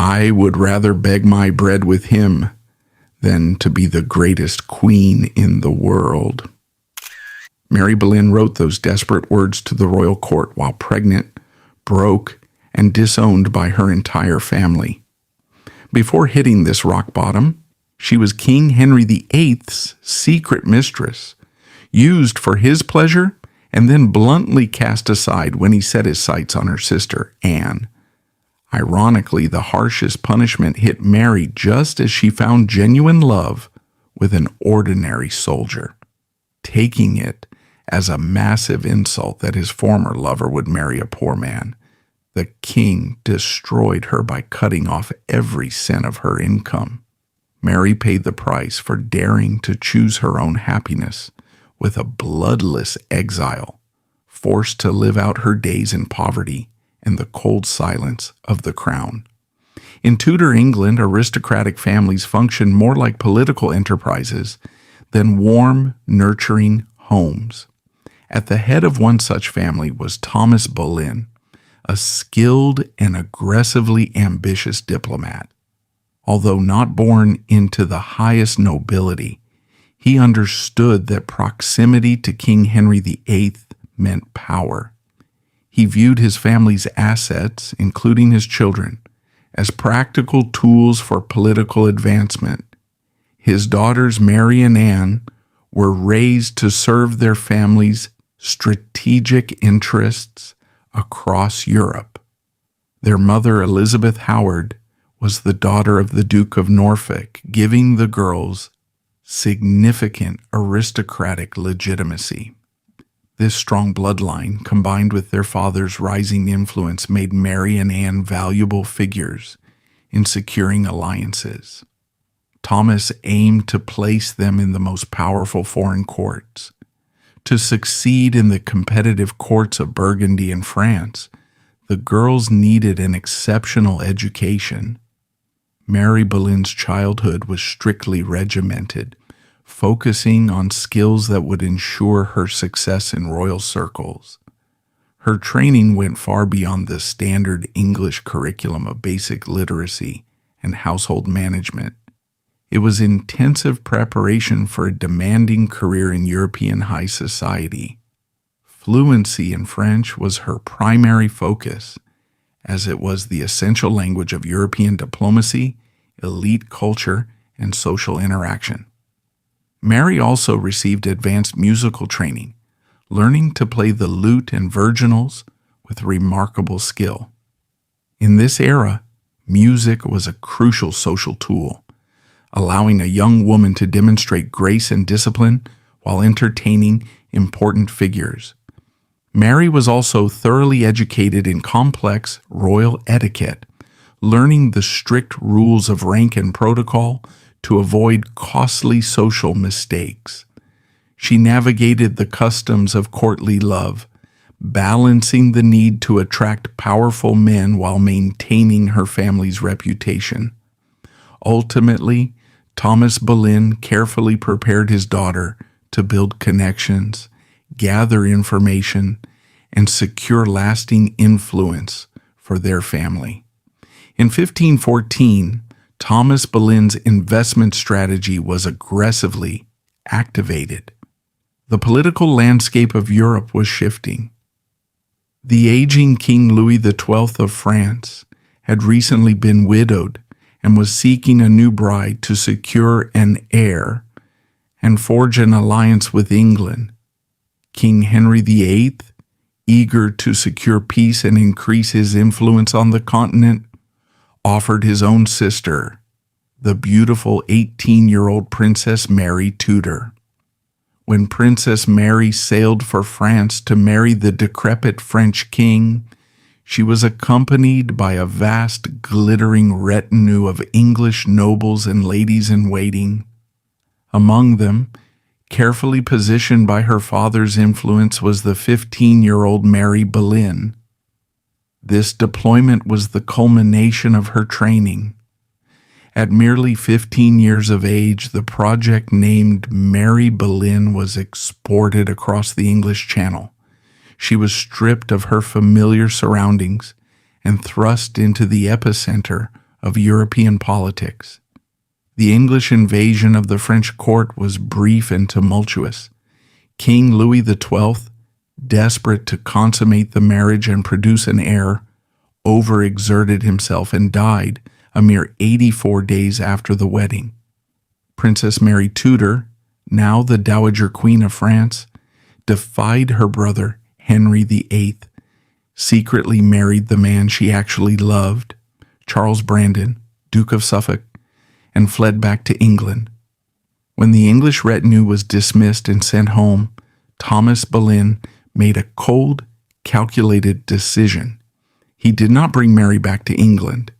I would rather beg my bread with him than to be the greatest queen in the world. Mary Boleyn wrote those desperate words to the royal court while pregnant, broke, and disowned by her entire family. Before hitting this rock bottom, she was King Henry VIII's secret mistress, used for his pleasure and then bluntly cast aside when he set his sights on her sister, Anne. Ironically, the harshest punishment hit Mary just as she found genuine love with an ordinary soldier, taking it as a massive insult that his former lover would marry a poor man. The king destroyed her by cutting off every cent of her income. Mary paid the price for daring to choose her own happiness with a bloodless exile, forced to live out her days in poverty and the cold silence of the crown. In Tudor England, aristocratic families functioned more like political enterprises than warm, nurturing homes. At the head of one such family was Thomas Boleyn, a skilled and aggressively ambitious diplomat. Although not born into the highest nobility, he understood that proximity to King Henry VIII meant power. He viewed his family's assets, including his children, as practical tools for political advancement. His daughters Mary and Anne were raised to serve their family's strategic interests across Europe. Their mother, Elizabeth Howard, was the daughter of the Duke of Norfolk, giving the girls significant aristocratic legitimacy. This strong bloodline, combined with their father's rising influence, made Mary and Anne valuable figures in securing alliances. Thomas aimed to place them in the most powerful foreign courts. To succeed in the competitive courts of Burgundy and France, the girls needed an exceptional education. Mary Boleyn's childhood was strictly regimented, focusing on skills that would ensure her success in royal circles. Her training went far beyond the standard English curriculum of basic literacy and household management. It was intensive preparation for a demanding career in European high society. Fluency in French was her primary focus, as it was the essential language of European diplomacy, elite culture, and social interaction. Mary also received advanced musical training, learning to play the lute and virginals with remarkable skill. In this era, music was a crucial social tool, allowing a young woman to demonstrate grace and discipline while entertaining important figures. Mary was also thoroughly educated in complex royal etiquette, learning the strict rules of rank and protocol to avoid costly social mistakes. She navigated the customs of courtly love, balancing the need to attract powerful men while maintaining her family's reputation. Ultimately, Thomas Boleyn carefully prepared his daughter to build connections, gather information, and secure lasting influence for their family. In 1514, Thomas Boleyn's investment strategy was aggressively activated. The political landscape of Europe was shifting. The aging King Louis XII of France had recently been widowed and was seeking a new bride to secure an heir and forge an alliance with England. King Henry VIII, eager to secure peace and increase his influence on the continent, offered his own sister, the beautiful 18-year-old Princess Mary Tudor. When Princess Mary sailed for France to marry the decrepit French king, she was accompanied by a vast, glittering retinue of English nobles and ladies-in-waiting. Among them, carefully positioned by her father's influence, was the 15-year-old Mary Boleyn. This deployment was the culmination of her training. At merely 15 years of age, the project named Mary Boleyn was exported across the English Channel. She was stripped of her familiar surroundings and thrust into the epicenter of European politics. The English invasion of the French court was brief and tumultuous. King Louis XII, desperate to consummate the marriage and produce an heir, overexerted himself and died a mere 84 days after the wedding. Princess Mary Tudor, now the Dowager Queen of France, defied her brother Henry VIII, secretly married the man she actually loved, Charles Brandon, Duke of Suffolk, and fled back to England. When the English retinue was dismissed and sent home, Thomas Boleyn made a cold, calculated decision. He did not bring Mary back to England.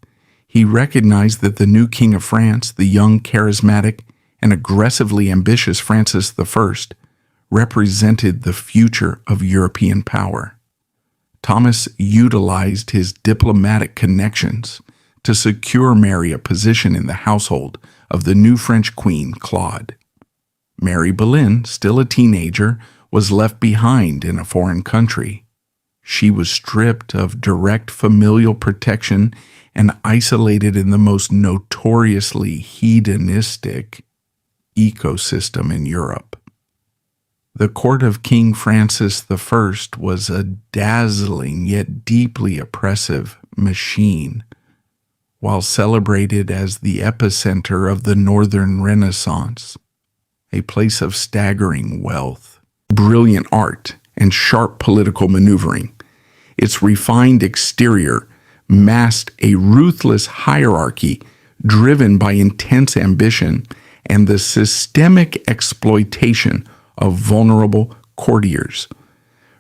He recognized that the new King of France, the young, charismatic, and aggressively ambitious Francis I, represented the future of European power. Thomas utilized his diplomatic connections to secure Mary a position in the household of the new French queen, Claude. Mary Boleyn, still a teenager, was left behind in a foreign country. She was stripped of direct familial protection and isolated in the most notoriously hedonistic ecosystem in Europe. The court of King Francis I was a dazzling yet deeply oppressive machine. While celebrated as the epicenter of the Northern Renaissance, a place of staggering wealth, brilliant art, and sharp political maneuvering, its refined exterior masked a ruthless hierarchy driven by intense ambition and the systemic exploitation of vulnerable courtiers.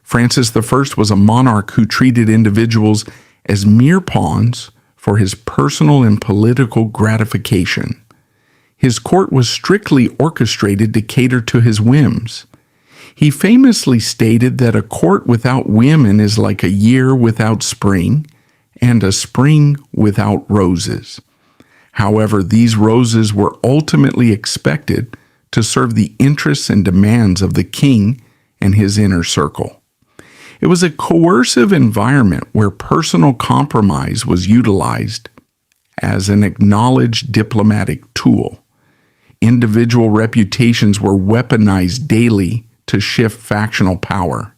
Francis I was a monarch who treated individuals as mere pawns for his personal and political gratification. His court was strictly orchestrated to cater to his whims. He famously stated that a court without women is like a year without spring and a spring without roses. However, these roses were ultimately expected to serve the interests and demands of the king and his inner circle. It was a coercive environment where personal compromise was utilized as an acknowledged diplomatic tool. Individual reputations were weaponized daily to shift factional power.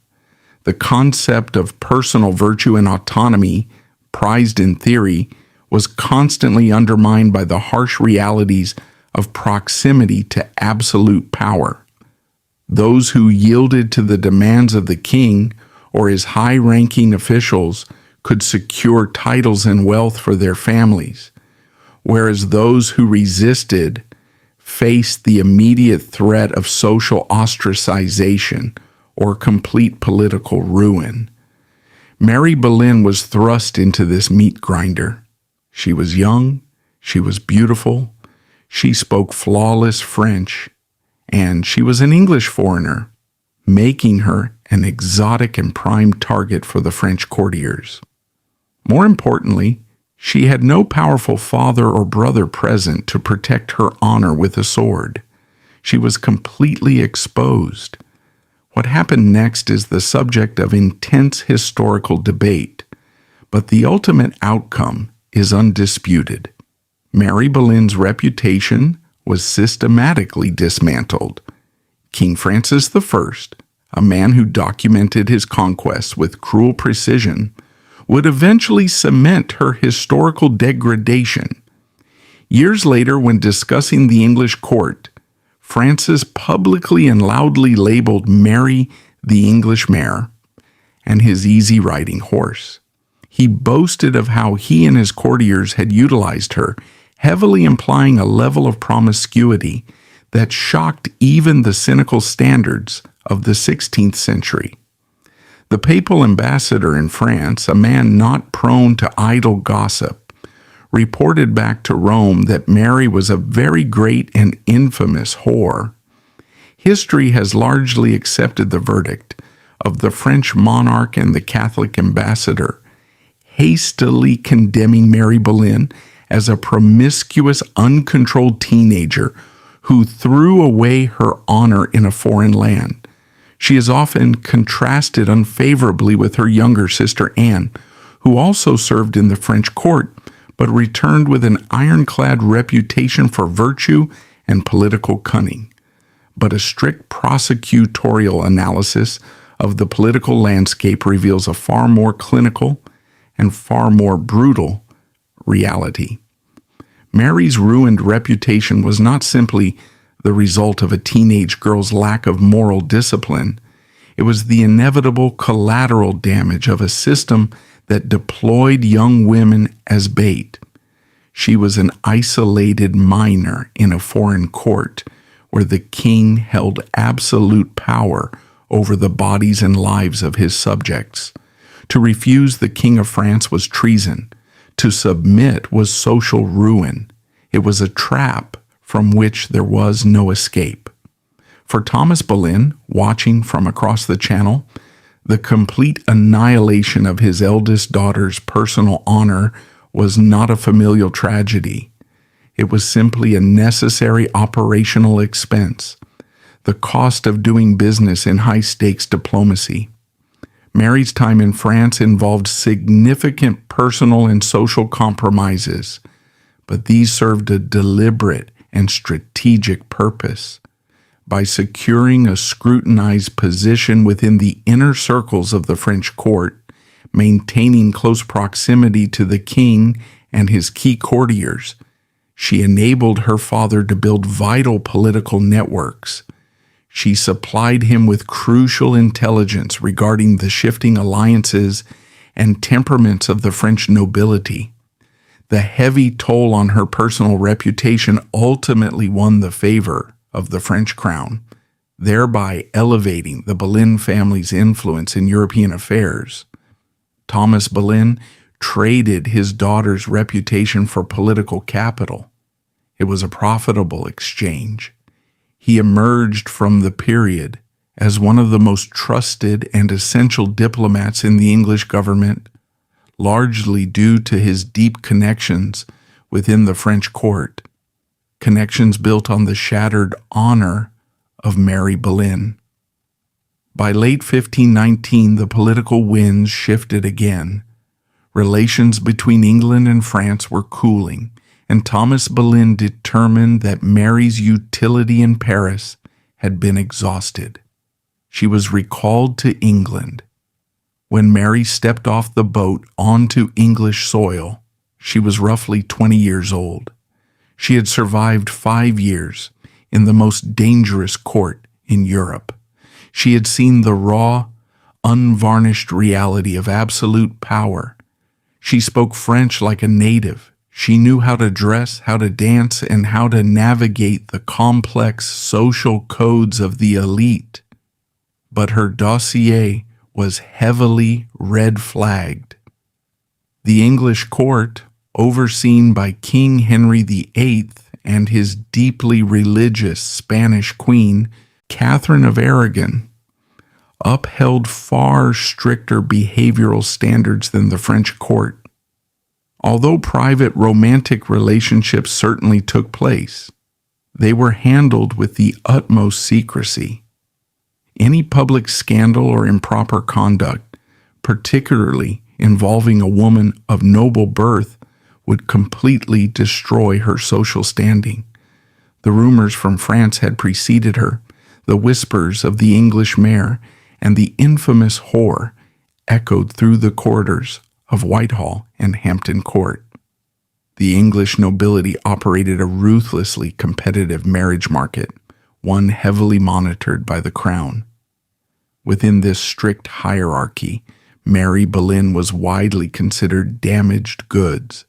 The concept of personal virtue and autonomy, prized in theory, was constantly undermined by the harsh realities of proximity to absolute power. Those who yielded to the demands of the king or his high-ranking officials could secure titles and wealth for their families, whereas those who resisted faced the immediate threat of social ostracization or complete political ruin. Mary Boleyn was thrust into this meat grinder. She was young, she was beautiful, she spoke flawless French, and she was an English foreigner, making her an exotic and prime target for the French courtiers. More importantly, she had no powerful father or brother present to protect her honor with a sword. She was completely exposed. What happened next is the subject of intense historical debate, but the ultimate outcome is undisputed. Mary Boleyn's reputation was systematically dismantled. King Francis I, a man who documented his conquests with cruel precision, would eventually cement her historical degradation. Years later, when discussing the English court, Francis publicly and loudly labeled Mary the English mare and his easy-riding horse. He boasted of how he and his courtiers had utilized her, heavily implying a level of promiscuity that shocked even the cynical standards of the 16th century. The papal ambassador in France, a man not prone to idle gossip, reported back to Rome that Mary was a very great and infamous whore. History has largely accepted the verdict of the French monarch and the Catholic ambassador, hastily condemning Mary Boleyn as a promiscuous, uncontrolled teenager who threw away her honor in a foreign land. She is often contrasted unfavorably with her younger sister Anne, who also served in the French court but returned with an ironclad reputation for virtue and political cunning. But a strict prosecutorial analysis of the political landscape reveals a far more clinical and far more brutal reality. Mary's ruined reputation was not simply the result of a teenage girl's lack of moral discipline. It was the inevitable collateral damage of a system that deployed young women as bait. She was an isolated minor in a foreign court where the king held absolute power over the bodies and lives of his subjects. To refuse the King of France was treason. To submit was social ruin. It was a trap from which there was no escape. For Thomas Boleyn, watching from across the Channel, the complete annihilation of his eldest daughter's personal honor was not a familial tragedy. It was simply a necessary operational expense, the cost of doing business in high-stakes diplomacy. Mary's time in France involved significant personal and social compromises, but these served a deliberate and strategic purpose. By securing a scrutinized position within the inner circles of the French court, maintaining close proximity to the king and his key courtiers, she enabled her father to build vital political networks. She supplied him with crucial intelligence regarding the shifting alliances and temperaments of the French nobility. The heavy toll on her personal reputation ultimately won the favor of the French crown, thereby elevating the Boleyn family's influence in European affairs. Thomas Boleyn traded his daughter's reputation for political capital. It was a profitable exchange. He emerged from the period as one of the most trusted and essential diplomats in the English government, largely due to his deep connections within the French court, connections built on the shattered honor of Mary Boleyn. By late 1519, the political winds shifted again. Relations between England and France were cooling, and Thomas Boleyn determined that Mary's utility in Paris had been exhausted. She was recalled to England. When Mary stepped off the boat onto English soil, she was roughly 20 years old. She had survived 5 years in the most dangerous court in Europe. She had seen the raw, unvarnished reality of absolute power. She spoke French like a native. She knew how to dress, how to dance, and how to navigate the complex social codes of the elite. But her dossier was heavily red-flagged. The English court, overseen by King Henry VIII and his deeply religious Spanish queen, Catherine of Aragon, upheld far stricter behavioral standards than the French court. Although private romantic relationships certainly took place, they were handled with the utmost secrecy. Any public scandal or improper conduct, particularly involving a woman of noble birth, would completely destroy her social standing. The rumors from France had preceded her. The whispers of the English mayor and the infamous whore echoed through the corridors of Whitehall and Hampton Court. The English nobility operated a ruthlessly competitive marriage market, one heavily monitored by the crown. Within this strict hierarchy, Mary Boleyn was widely considered damaged goods.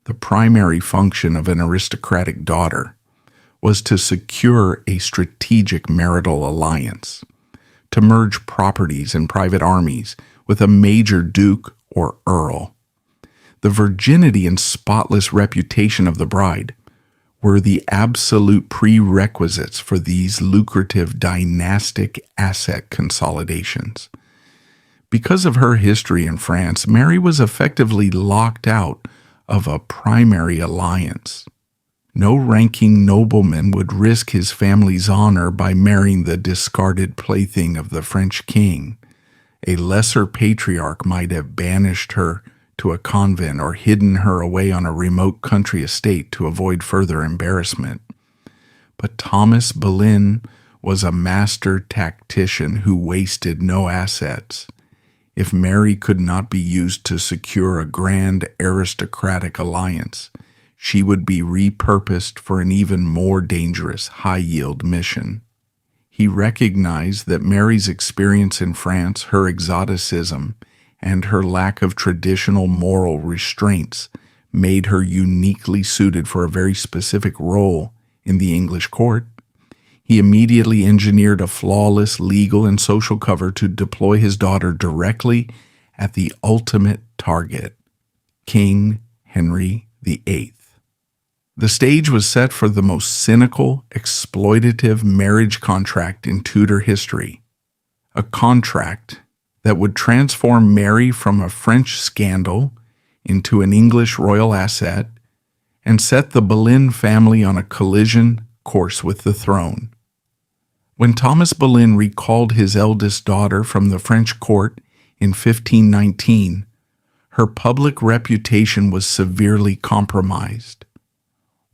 The primary function of an aristocratic daughter was to secure a strategic marital alliance, to merge properties and private armies with a major duke or earl. The virginity and spotless reputation of the bride were the absolute prerequisites for these lucrative dynastic asset consolidations. Because of her history in France, Mary was effectively locked out of a primary alliance. No ranking nobleman would risk his family's honor by marrying the discarded plaything of the French king. A lesser patriarch might have banished her to a convent or hidden her away on a remote country estate to avoid further embarrassment. But Thomas Boleyn was a master tactician who wasted no assets. If Mary could not be used to secure a grand aristocratic alliance, she would be repurposed for an even more dangerous high-yield mission. He recognized that Mary's experience in France, her exoticism, and her lack of traditional moral restraints made her uniquely suited for a very specific role in the English court. He immediately engineered a flawless legal and social cover to deploy his daughter directly at the ultimate target, King Henry VIII. The stage was set for the most cynical, exploitative marriage contract in Tudor history, a contract that would transform Mary from a French scandal into an English royal asset and set the Boleyn family on a collision course with the throne. When Thomas Boleyn recalled his eldest daughter from the French court in 1519, her public reputation was severely compromised.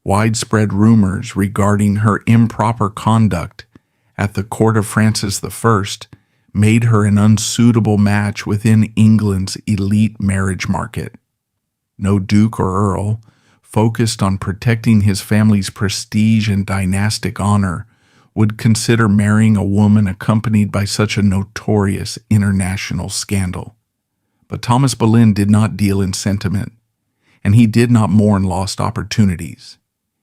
Widespread rumors regarding her improper conduct at the court of Francis I made her an unsuitable match within England's elite marriage market. No duke or earl, focused on protecting his family's prestige and dynastic honor, would consider marrying a woman accompanied by such a notorious international scandal. But Thomas Boleyn did not deal in sentiment, and he did not mourn lost opportunities.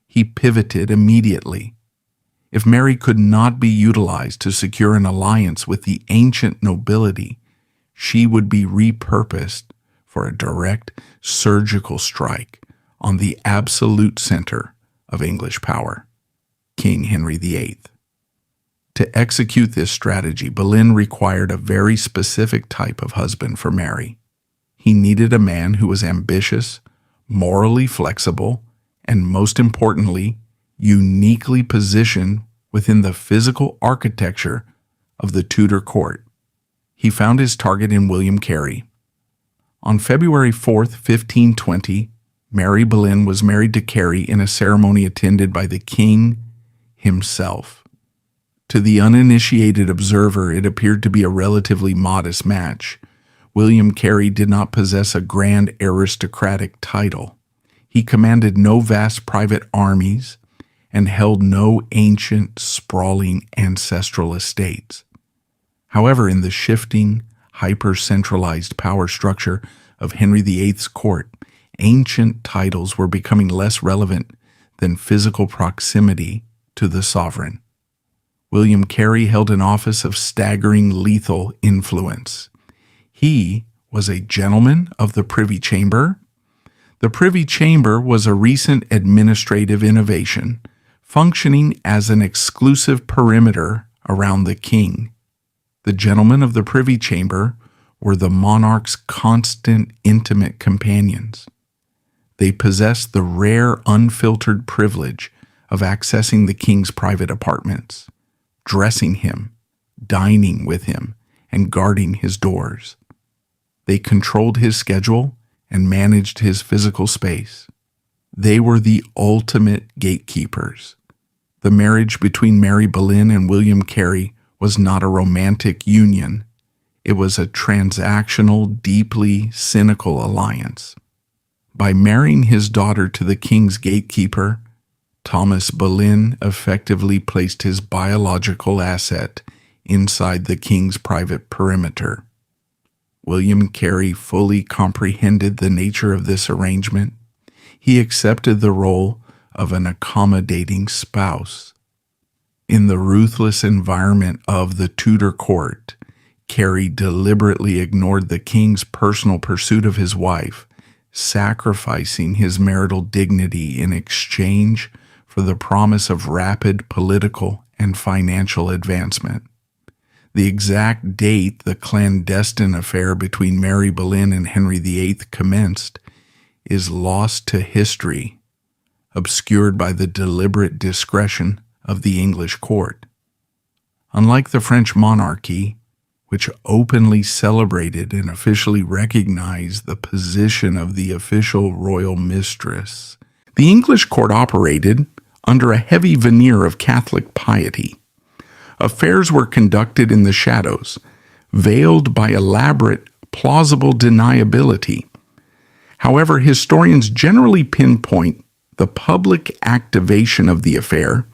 He pivoted immediately. If Mary could not be utilized to secure an alliance with the ancient nobility, she would be repurposed for a direct surgical strike on the absolute center of English power, King Henry VIII. To execute this strategy, Boleyn required a very specific type of husband for Mary. He needed a man who was ambitious, morally flexible, and most importantly, uniquely positioned within the physical architecture of the Tudor court. He found his target in William Carey. On February 4th, 1520, Mary Boleyn was married to Carey in a ceremony attended by the king himself. To the uninitiated observer, it appeared to be a relatively modest match. William Carey did not possess a grand aristocratic title. He commanded no vast private armies and held no ancient, sprawling ancestral estates. However, in the shifting, hyper-centralized power structure of Henry VIII's court, ancient titles were becoming less relevant than physical proximity to the sovereign. William Carey held an office of staggering lethal influence. He was a gentleman of the Privy Chamber. The Privy Chamber was a recent administrative innovation, functioning as an exclusive perimeter around the king. The gentlemen of the Privy Chamber were the monarch's constant, intimate companions. They possessed the rare, unfiltered privilege of accessing the king's private apartments, dressing him, dining with him, and guarding his doors. They controlled his schedule and managed his physical space. They were the ultimate gatekeepers. The marriage between Mary Boleyn and William Carey was not a romantic union. It was a transactional, deeply cynical alliance. By marrying his daughter to the king's gatekeeper, Thomas Boleyn effectively placed his biological asset inside the king's private perimeter. William Carey fully comprehended the nature of this arrangement. He accepted the role of an accommodating spouse. In the ruthless environment of the Tudor court, Carey deliberately ignored the king's personal pursuit of his wife, sacrificing his marital dignity in exchange for the promise of rapid political and financial advancement. The exact date the clandestine affair between Mary Boleyn and Henry VIII commenced is lost to history, obscured by the deliberate discretion of the English court. Unlike the French monarchy, which openly celebrated and officially recognized the position of the official royal mistress. The English court operated under a heavy veneer of Catholic piety. Affairs were conducted in the shadows, veiled by elaborate, plausible deniability. However, historians generally pinpoint the public activation of the affair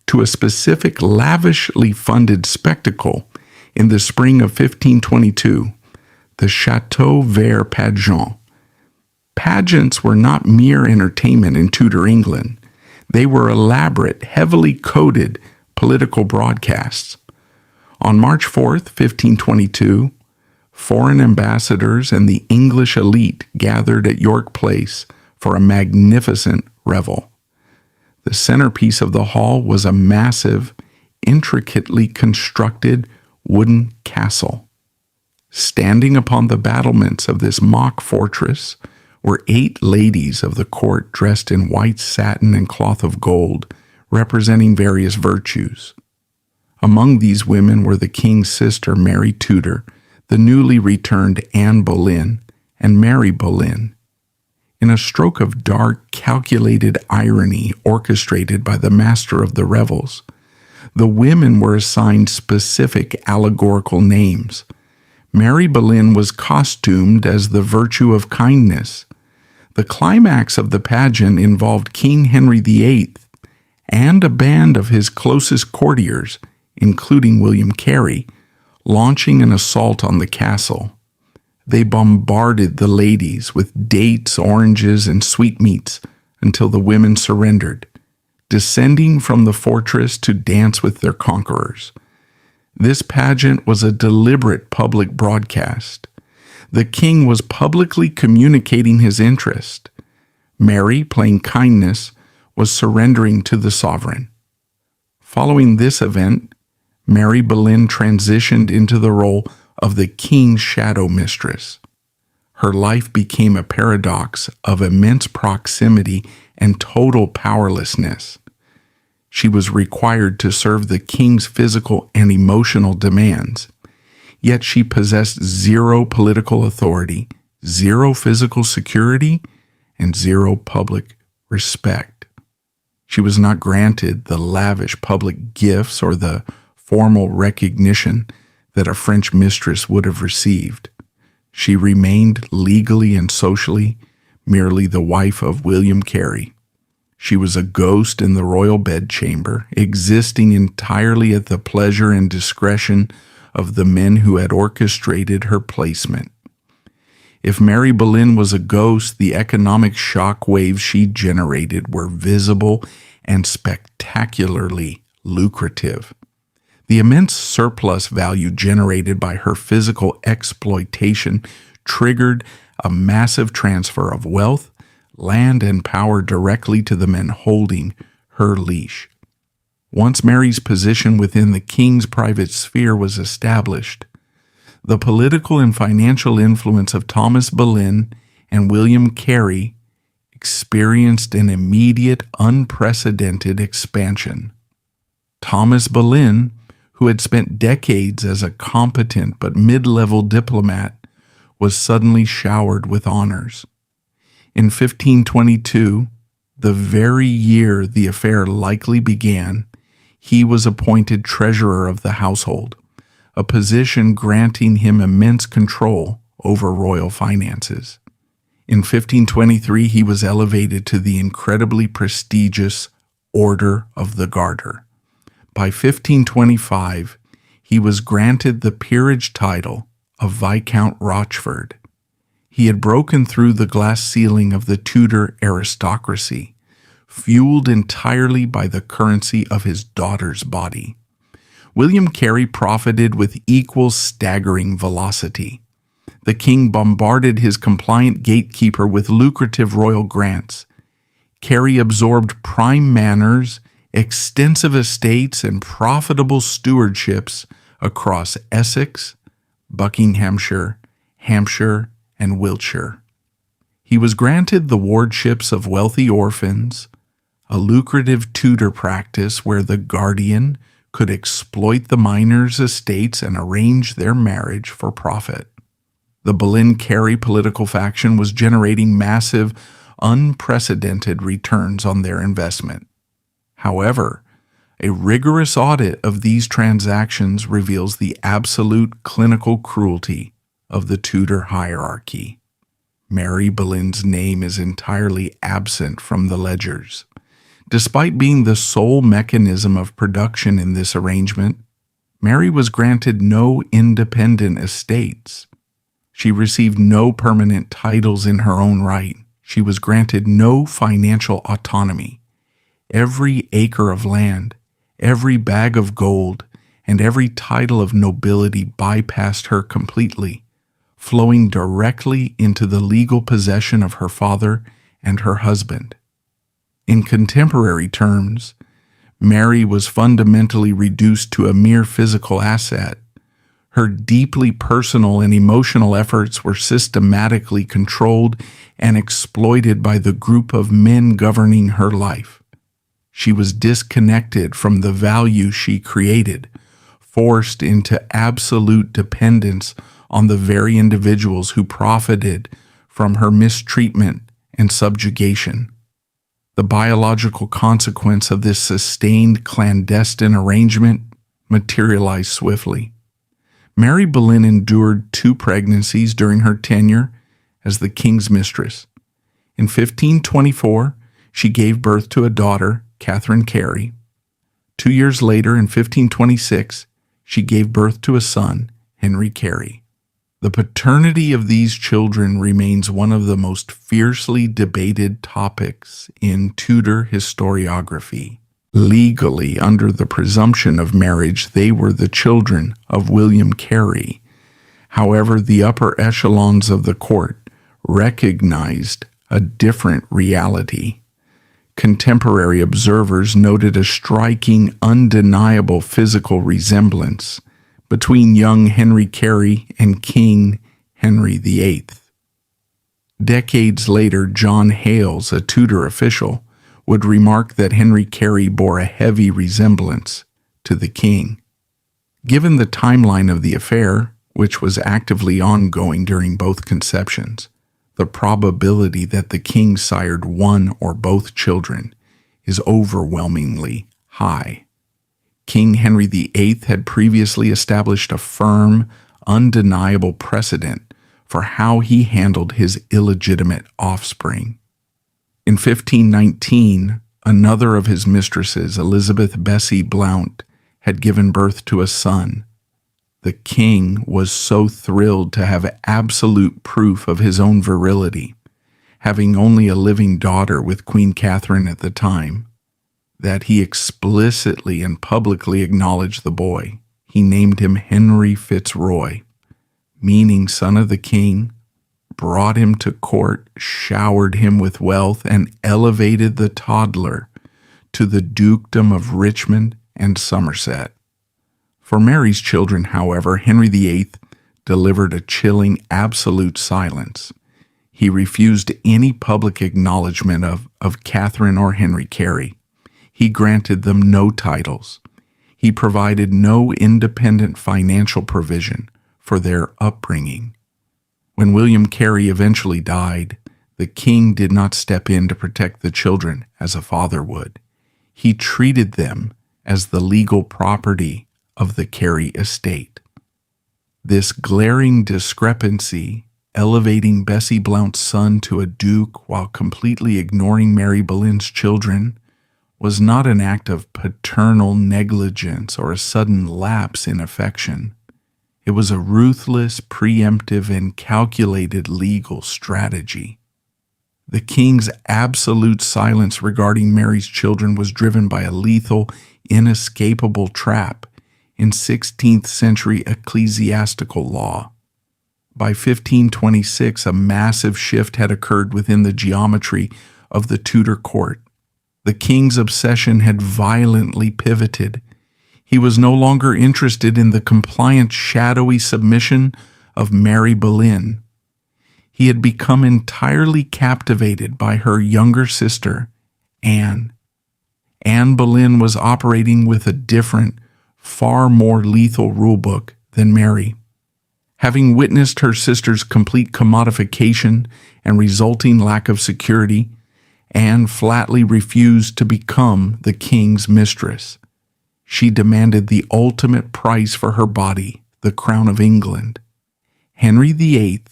to a specific lavishly funded spectacle in the spring of 1522, the Chateau Vert pageant. Pageants were not mere entertainment in Tudor England. They were elaborate, heavily coded political broadcasts. On March 4th, 1522, foreign ambassadors and the English elite gathered at York Place for a magnificent revel. The centerpiece of the hall was a massive, intricately constructed wooden castle. Standing upon the battlements of this mock fortress were 8 ladies of the court dressed in white satin and cloth of gold, representing various virtues. Among these women were the king's sister Mary Tudor, the newly returned Anne Boleyn, and Mary Boleyn. In a stroke of dark, calculated irony orchestrated by the master of the revels, the women were assigned specific allegorical names. Mary Boleyn was costumed as the virtue of kindness. The climax of the pageant involved King Henry VIII and a band of his closest courtiers, including William Carey, launching an assault on the castle. They bombarded the ladies with dates, oranges, and sweetmeats until the women surrendered, descending from the fortress to dance with their conquerors. This pageant was a deliberate public broadcast. The king was publicly communicating his interest. Mary, playing kindness, was surrendering to the sovereign. Following this event, Mary Boleyn transitioned into the role of the king's shadow mistress. Her life became a paradox of immense proximity and total powerlessness. She was required to serve the king's physical and emotional demands, yet she possessed zero political authority, zero physical security, and zero public respect. She was not granted the lavish public gifts or the formal recognition that a French mistress would have received. She remained legally and socially merely the wife of William Carey. She was a ghost in the royal bedchamber, existing entirely at the pleasure and discretion of the men who had orchestrated her placement. If Mary Boleyn was a ghost, the economic shock waves she generated were visible and spectacularly lucrative. The immense surplus value generated by her physical exploitation triggered a massive transfer of wealth, land, and power directly to the men holding her leash. Once Mary's position within the king's private sphere was established, the political and financial influence of Thomas Boleyn and William Carey experienced an immediate, unprecedented expansion. Thomas Boleyn, who had spent decades as a competent but mid-level diplomat, was suddenly showered with honors. In 1522, the very year the affair likely began, he was appointed treasurer of the household, a position granting him immense control over royal finances. In 1523, he was elevated to the incredibly prestigious Order of the Garter. By 1525, he was granted the peerage title of Viscount Rochford. He had broken through the glass ceiling of the Tudor aristocracy, fueled entirely by the currency of his daughter's body. William Carey profited with equal staggering velocity. The king bombarded his compliant gatekeeper with lucrative royal grants. Carey absorbed prime manors, extensive estates, and profitable stewardships across Essex, Buckinghamshire, Hampshire, and Wiltshire. He was granted the wardships of wealthy orphans, a lucrative tutor practice where the guardian could exploit the minors' estates and arrange their marriage for profit. The Boleyn-Carey political faction was generating massive, unprecedented returns on their investment. However, a rigorous audit of these transactions reveals the absolute clinical cruelty of the Tudor hierarchy. Mary Boleyn's name is entirely absent from the ledgers. Despite being the sole mechanism of production in this arrangement, Mary was granted no independent estates. She received no permanent titles in her own right. She was granted no financial autonomy. Every acre of land, every bag of gold, and every title of nobility bypassed her completely, flowing directly into the legal possession of her father and her husband. In contemporary terms, Mary was fundamentally reduced to a mere physical asset. Her deeply personal and emotional efforts were systematically controlled and exploited by the group of men governing her life. She was disconnected from the value she created, forced into absolute dependence on the very individuals who profited from her mistreatment and subjugation. The biological consequence of this sustained clandestine arrangement materialized swiftly. Mary Boleyn endured 2 pregnancies during her tenure as the king's mistress. In 1524, she gave birth to a daughter, Catherine Carey. 2 years later, in 1526, she gave birth to a son, Henry Carey. The paternity of these children remains one of the most fiercely debated topics in Tudor historiography. Legally, under the presumption of marriage, they were the children of William Carey. However, the upper echelons of the court recognized a different reality. Contemporary observers noted a striking, undeniable physical resemblance between young Henry Carey and King Henry VIII. Decades later, John Hales, a Tudor official, would remark that Henry Carey bore a heavy resemblance to the king. Given the timeline of the affair, which was actively ongoing during both conceptions, the probability that the king sired one or both children is overwhelmingly high. King Henry VIII had previously established a firm, undeniable precedent for how he handled his illegitimate offspring. In 1519, another of his mistresses, Elizabeth Bessie Blount, had given birth to a son. The king was so thrilled to have absolute proof of his own virility, having only a living daughter with Queen Catherine at the time, that he explicitly and publicly acknowledged the boy. He named him Henry Fitzroy, meaning son of the king, brought him to court, showered him with wealth, and elevated the toddler to the dukedom of Richmond and Somerset. For Mary's children, however, Henry VIII delivered a chilling absolute silence. He refused any public acknowledgement of Catherine or Henry Carey. He granted them no titles. He provided no independent financial provision for their upbringing. When William Carey eventually died, the king did not step in to protect the children as a father would. He treated them as the legal property of the Carey estate. This glaring discrepancy, elevating Bessie Blount's son to a duke while completely ignoring Mary Boleyn's children, was not an act of paternal negligence or a sudden lapse in affection. It was a ruthless, preemptive, and calculated legal strategy. The king's absolute silence regarding Mary's children was driven by a lethal, inescapable trap in 16th century ecclesiastical law. By 1526, a massive shift had occurred within the geometry of the Tudor court. The king's obsession had violently pivoted. He was no longer interested in the compliant, shadowy submission of Mary Boleyn. He had become entirely captivated by her younger sister, Anne. Anne Boleyn was operating with a different, far more lethal rulebook than Mary. Having witnessed her sister's complete commodification and resulting lack of security, Anne flatly refused to become the king's mistress. She demanded the ultimate price for her body, the crown of England. Henry VIII,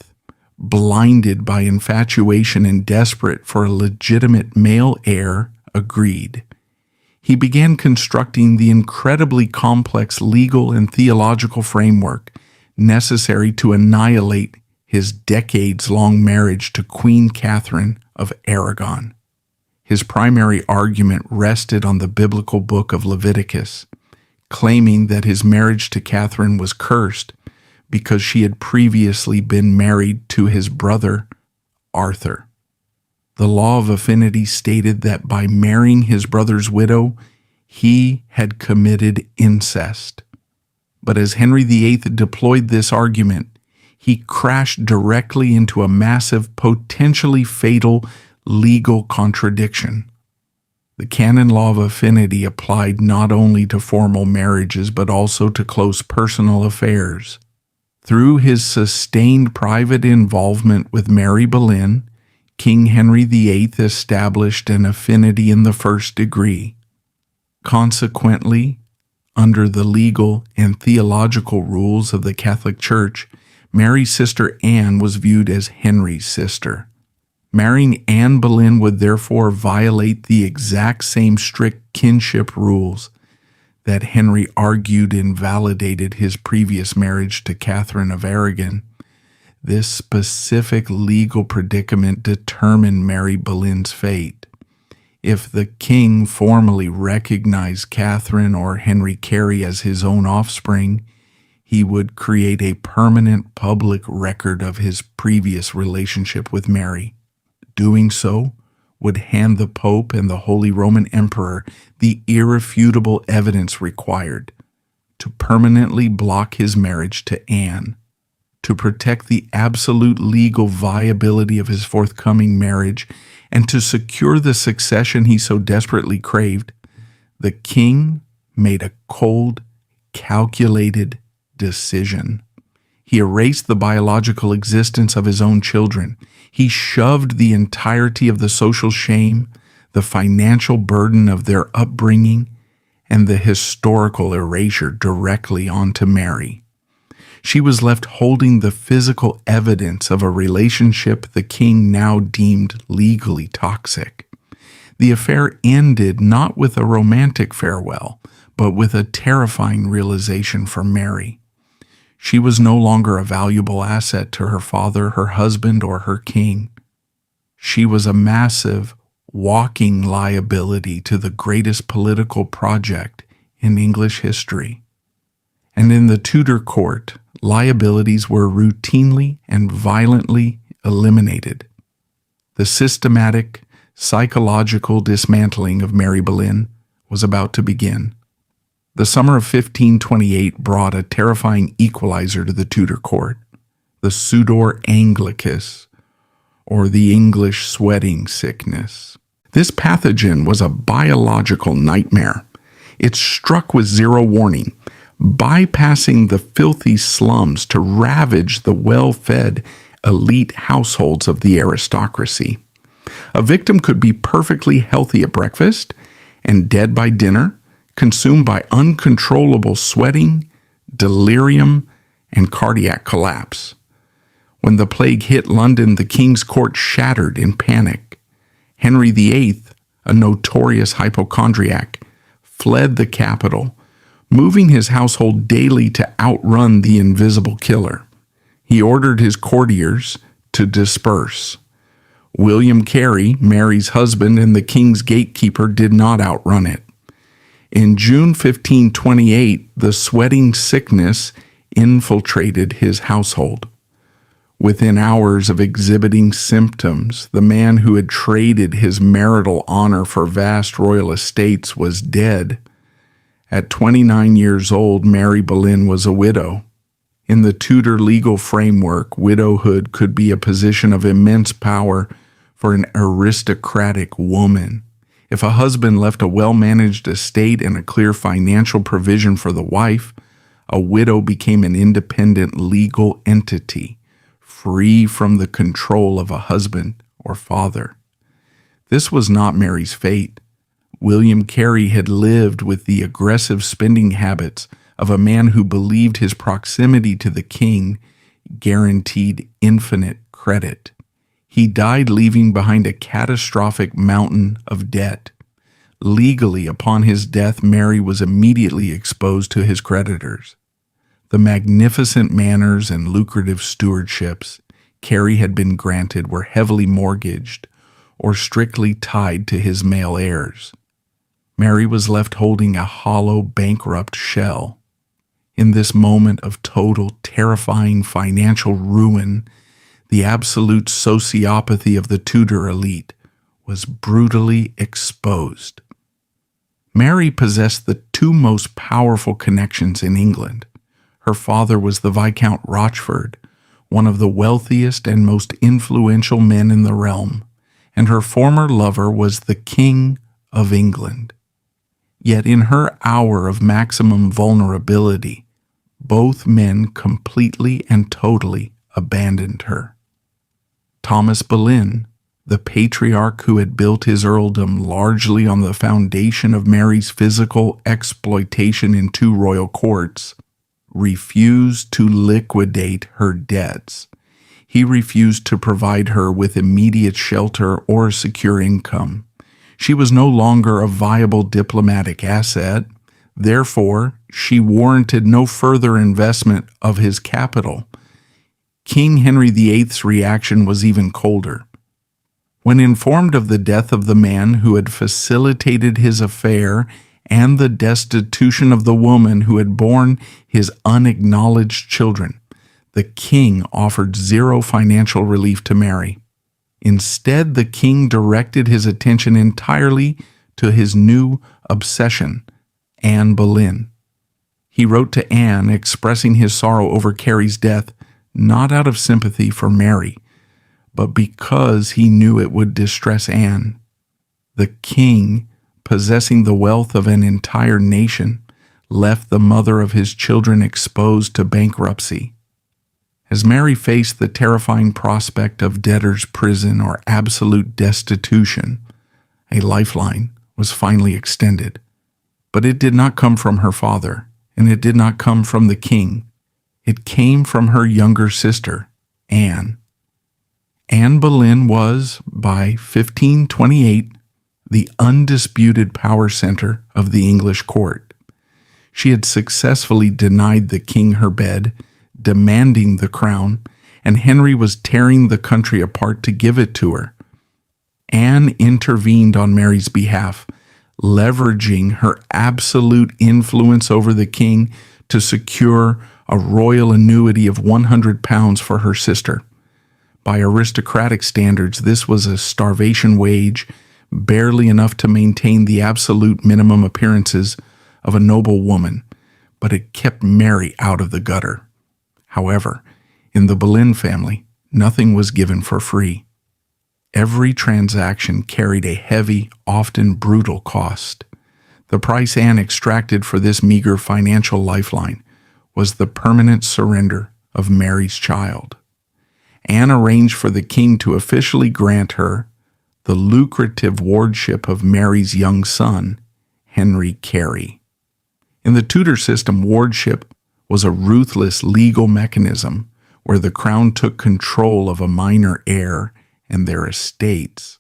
blinded by infatuation and desperate for a legitimate male heir, agreed. He began constructing the incredibly complex legal and theological framework necessary to annihilate his decades-long marriage to Queen Catherine of Aragon. His primary argument rested on the biblical book of Leviticus, claiming that his marriage to Catherine was cursed because she had previously been married to his brother, Arthur. The law of affinity stated that by marrying his brother's widow, he had committed incest. But as Henry VIII deployed this argument, he crashed directly into a massive, potentially fatal legal contradiction. The canon law of affinity applied not only to formal marriages but also to close personal affairs. Through his sustained private involvement with Mary Boleyn, King Henry VIII established an affinity in the first degree. Consequently, under the legal and theological rules of the Catholic Church, Mary's sister Anne was viewed as Henry's sister. Marrying Anne Boleyn would therefore violate the exact same strict kinship rules that Henry argued invalidated his previous marriage to Catherine of Aragon. This specific legal predicament determined Mary Boleyn's fate. If the king formally recognized Catherine or Henry Carey as his own offspring, he would create a permanent public record of his previous relationship with Mary. Doing so would hand the Pope and the Holy Roman Emperor the irrefutable evidence required to permanently block his marriage to Anne. To protect the absolute legal viability of his forthcoming marriage and to secure the succession he so desperately craved, the king made a cold, calculated decision. He erased the biological existence of his own children. He shoved the entirety of the social shame, the financial burden of their upbringing, and the historical erasure directly onto Mary. She was left holding the physical evidence of a relationship the king now deemed legally toxic. The affair ended not with a romantic farewell, but with a terrifying realization for Mary. She was no longer a valuable asset to her father, her husband, or her king. She was a massive, walking liability to the greatest political project in English history. And in the Tudor court, liabilities were routinely and violently eliminated. The systematic, psychological dismantling of Mary Boleyn was about to begin. The summer of 1528 brought a terrifying equalizer to the Tudor court, the Sudor Anglicus, or the English sweating sickness. This pathogen was a biological nightmare. It struck with zero warning, bypassing the filthy slums to ravage the well-fed elite households of the aristocracy. A victim could be perfectly healthy at breakfast and dead by dinner, consumed by uncontrollable sweating, delirium, and cardiac collapse. When the plague hit London, the king's court shattered in panic. Henry VIII, a notorious hypochondriac, fled the capital, moving his household daily to outrun the invisible killer. He ordered his courtiers to disperse. William Carey, Mary's husband and the king's gatekeeper, did not outrun it. In June 1528, the sweating sickness infiltrated his household. Within hours of exhibiting symptoms, the man who had traded his marital honor for vast royal estates was dead. At 29 years old, Mary Boleyn was a widow. In the Tudor legal framework, widowhood could be a position of immense power for an aristocratic woman. If a husband left a well-managed estate and a clear financial provision for the wife, a widow became an independent legal entity, free from the control of a husband or father. This was not Mary's fate. William Carey had lived with the aggressive spending habits of a man who believed his proximity to the king guaranteed infinite credit. He died leaving behind a catastrophic mountain of debt. Legally, upon his death, Mary was immediately exposed to his creditors. The magnificent manors and lucrative stewardships Carey had been granted were heavily mortgaged or strictly tied to his male heirs. Mary was left holding a hollow, bankrupt shell. In this moment of total, terrifying financial ruin, the absolute sociopathy of the Tudor elite was brutally exposed. Mary possessed the two most powerful connections in England. Her father was the Viscount Rochford, one of the wealthiest and most influential men in the realm, and her former lover was the King of England. Yet in her hour of maximum vulnerability, both men completely and totally abandoned her. Thomas Boleyn, the patriarch who had built his earldom largely on the foundation of Mary's physical exploitation in two royal courts, refused to liquidate her debts. He refused to provide her with immediate shelter or a secure income. She was no longer a viable diplomatic asset. Therefore, she warranted no further investment of his capital. King Henry VIII's reaction was even colder. When informed of the death of the man who had facilitated his affair and the destitution of the woman who had borne his unacknowledged children, the king offered zero financial relief to Mary. Instead, the king directed his attention entirely to his new obsession, Anne Boleyn. He wrote to Anne expressing his sorrow over Carey's death, not out of sympathy for Mary, but because he knew it would distress Anne. The king, possessing the wealth of an entire nation, left the mother of his children exposed to bankruptcy. As Mary faced the terrifying prospect of debtor's prison or absolute destitution, a lifeline was finally extended. But it did not come from her father, and it did not come from the king. It came from her younger sister, Anne. Anne Boleyn was, by 1528, the undisputed power center of the English court. She had successfully denied the king her bed, demanding the crown, and Henry was tearing the country apart to give it to her. Anne intervened on Mary's behalf, leveraging her absolute influence over the king to secure a royal annuity of £100 for her sister. By aristocratic standards, this was a starvation wage, barely enough to maintain the absolute minimum appearances of a noble woman, but it kept Mary out of the gutter. However, in the Boleyn family, nothing was given for free. Every transaction carried a heavy, often brutal cost. The price Anne extracted for this meager financial lifeline was the permanent surrender of Mary's child. Anne arranged for the king to officially grant her the lucrative wardship of Mary's young son, Henry Carey. In the Tudor system, wardship was a ruthless legal mechanism where the crown took control of a minor heir and their estates.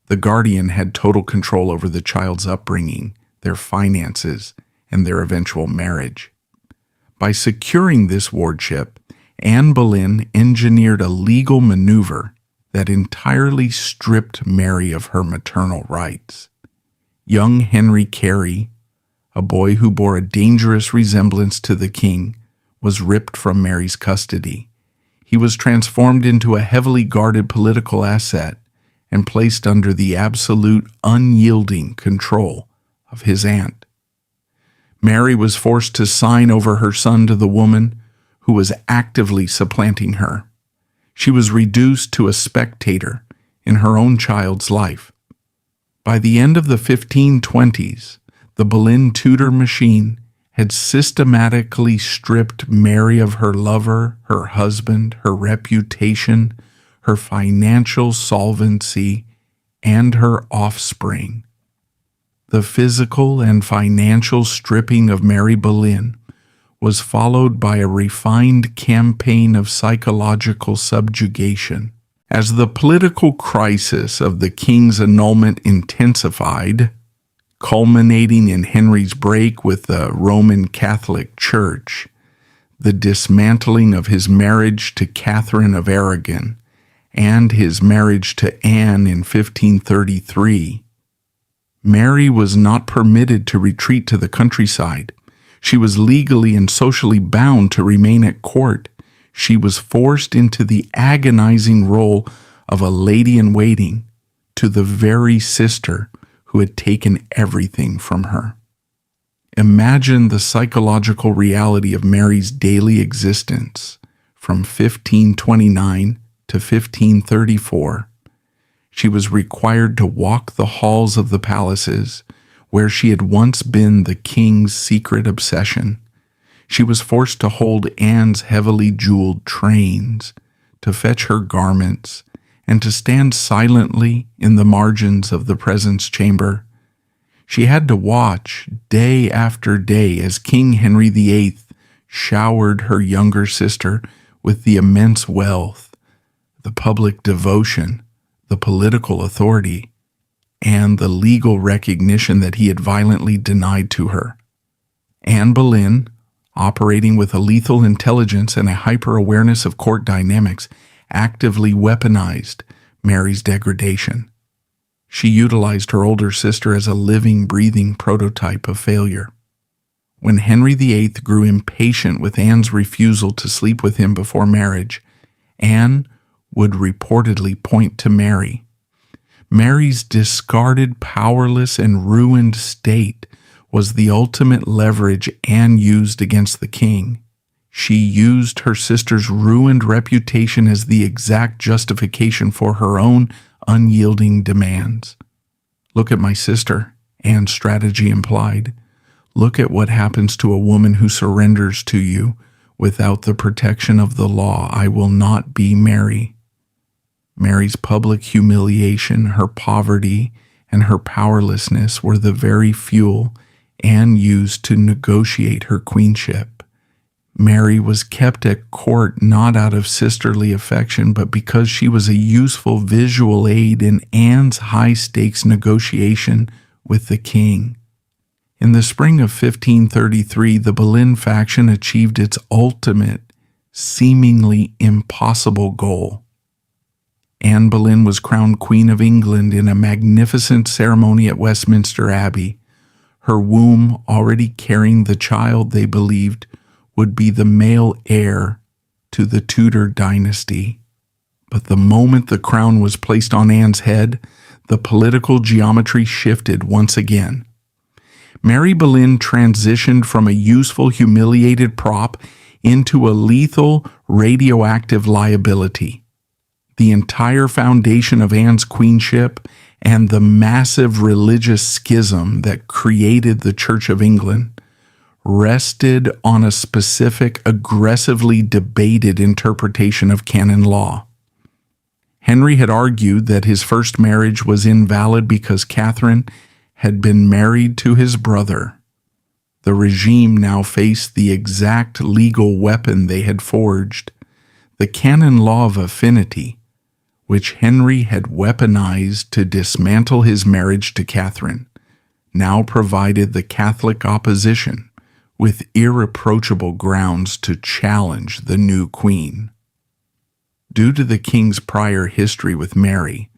The guardian had total control over the child's upbringing, their finances, and their eventual marriage. By securing this wardship, Anne Boleyn engineered a legal maneuver that entirely stripped Mary of her maternal rights. Young Henry Carey, a boy who bore a dangerous resemblance to the king, was ripped from Mary's custody. He was transformed into a heavily guarded political asset and placed under the absolute unyielding control of his aunt. Mary was forced to sign over her son to the woman who was actively supplanting her. She was reduced to a spectator in her own child's life. By the end of the 1520s, the Boleyn Tudor machine had systematically stripped Mary of her lover, her husband, her reputation, her financial solvency, and her offspring. The physical and financial stripping of Mary Boleyn was followed by a refined campaign of psychological subjugation. As the political crisis of the king's annulment intensified, culminating in Henry's break with the Roman Catholic Church, the dismantling of his marriage to Catherine of Aragon, and his marriage to Anne in 1533, Mary was not permitted to retreat to the countryside. She was legally and socially bound to remain at court. She was forced into the agonizing role of a lady-in-waiting to the very sister who had taken everything from her. Imagine the psychological reality of Mary's daily existence from 1529 to 1534. She was required to walk the halls of the palaces where she had once been the king's secret obsession. She was forced to hold Anne's heavily jeweled trains, to fetch her garments, and to stand silently in the margins of the presence chamber. She had to watch day after day as King Henry VIII showered her younger sister with the immense wealth, the public devotion, the political authority, and the legal recognition that he had violently denied to her. Anne Boleyn, operating with a lethal intelligence and a hyper-awareness of court dynamics, actively weaponized Mary's degradation. She utilized her older sister as a living, breathing prototype of failure. When Henry VIII grew impatient with Anne's refusal to sleep with him before marriage, Anne would reportedly point to Mary. Mary's discarded, powerless, and ruined state was the ultimate leverage Anne used against the king. She used her sister's ruined reputation as the exact justification for her own unyielding demands. "Look at my sister," Anne's strategy implied. "Look at what happens to a woman who surrenders to you without the protection of the law. I will not be Mary." Mary's public humiliation, her poverty, and her powerlessness were the very fuel Anne used to negotiate her queenship. Mary was kept at court not out of sisterly affection, but because she was a useful visual aid in Anne's high-stakes negotiation with the king. In the spring of 1533, the Boleyn faction achieved its ultimate, seemingly impossible goal. Anne Boleyn was crowned Queen of England in a magnificent ceremony at Westminster Abbey, her womb already carrying the child they believed would be the male heir to the Tudor dynasty. But the moment the crown was placed on Anne's head, the political geometry shifted once again. Mary Boleyn transitioned from a useful, humiliated prop into a lethal, radioactive liability. The entire foundation of Anne's queenship and the massive religious schism that created the Church of England rested on a specific, aggressively debated interpretation of canon law. Henry had argued that his first marriage was invalid because Catherine had been married to his brother. The regime now faced the exact legal weapon they had forged, the canon law of affinity, which Henry had weaponized to dismantle his marriage to Catherine, now provided the Catholic opposition with irreproachable grounds to challenge the new queen. Due to the king's prior history with Mary,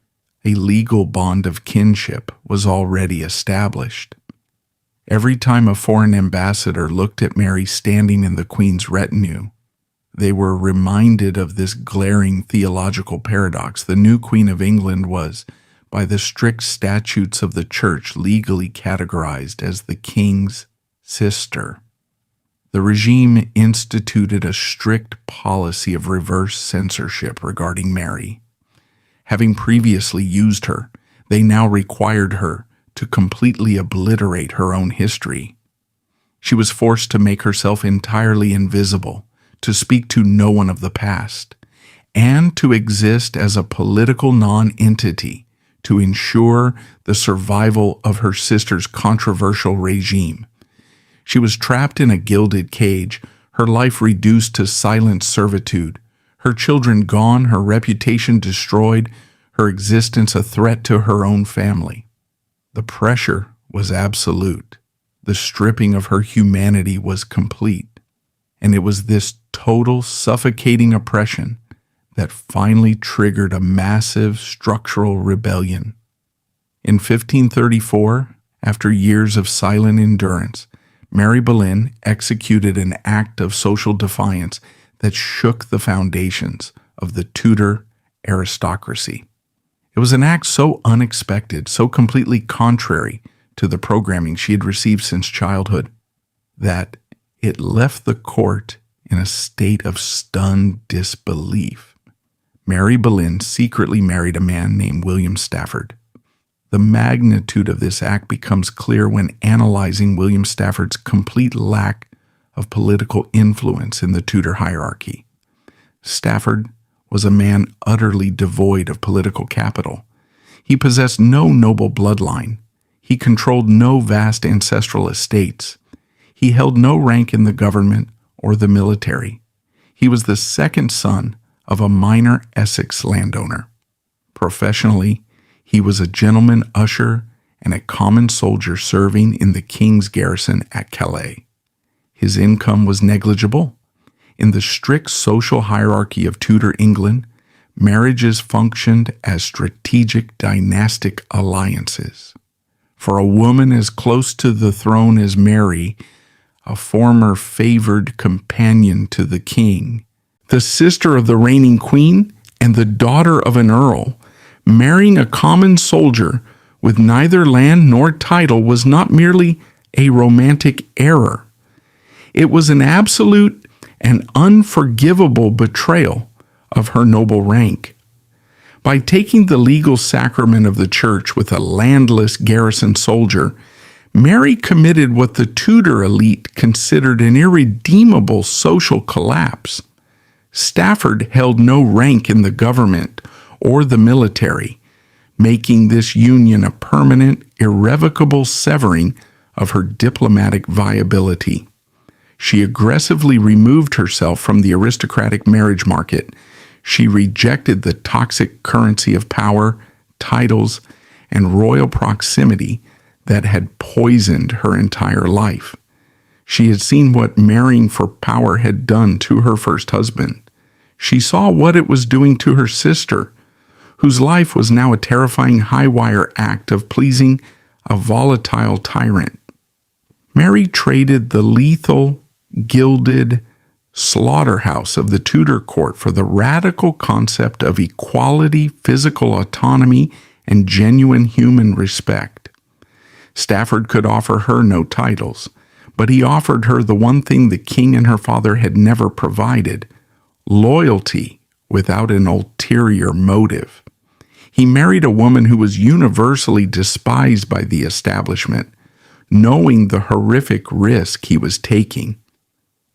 a legal bond of kinship was already established. Every time a foreign ambassador looked at Mary standing in the queen's retinue, they were reminded of this glaring theological paradox. The new Queen of England was, by the strict statutes of the Church, legally categorized as the king's sister. The regime instituted a strict policy of reverse censorship regarding Mary. Having previously used her, They now required her to completely obliterate her own history. She was forced to make herself entirely invisible, to speak to no one of the past, and to exist as a political non-entity to ensure the survival of her sister's controversial regime. She was trapped in a gilded cage, her life reduced to silent servitude, her children gone, her reputation destroyed, her existence a threat to her own family. The pressure was absolute. The stripping of her humanity was complete. And it was this total, suffocating oppression that finally triggered a massive structural rebellion. In 1534, after years of silent endurance, Mary Boleyn executed an act of social defiance that shook the foundations of the Tudor aristocracy. It was an act so unexpected, so completely contrary to the programming she had received since childhood, that it left the court in a state of stunned disbelief. Mary Boleyn secretly married a man named William Stafford. The magnitude of this act becomes clear when analyzing William Stafford's complete lack of political influence in the Tudor hierarchy. Stafford was a man utterly devoid of political capital. He possessed no noble bloodline. He controlled no vast ancestral estates. He held no rank in the government or the military. He was the second son of a minor Essex landowner. Professionally, he was a gentleman usher and a common soldier serving in the king's garrison at Calais. His income was negligible. In the strict social hierarchy of Tudor England, marriages functioned as strategic dynastic alliances. For a woman as close to the throne as Mary, a former favored companion to the king, the sister of the reigning queen and the daughter of an earl, marrying a common soldier with neither land nor title was not merely a romantic error. It was an absolute and unforgivable betrayal of her noble rank. By taking the legal sacrament of the church with a landless garrison soldier, Mary committed what the Tudor elite considered an irredeemable social collapse. Stafford held no rank in the government or the military, making this union a permanent, irrevocable severing of her diplomatic viability. She aggressively removed herself from the aristocratic marriage market. She rejected the toxic currency of power, titles, and royal proximity that had poisoned her entire life. She had seen what marrying for power had done to her first husband. She saw what it was doing to her sister, whose life was now a terrifying high-wire act of pleasing a volatile tyrant. Mary traded the lethal, gilded slaughterhouse of the Tudor court for the radical concept of equality, physical autonomy, and genuine human respect. Stafford could offer her no titles, but he offered her the one thing the king and her father had never provided: loyalty without an ulterior motive. He married a woman who was universally despised by the establishment, knowing the horrific risk he was taking.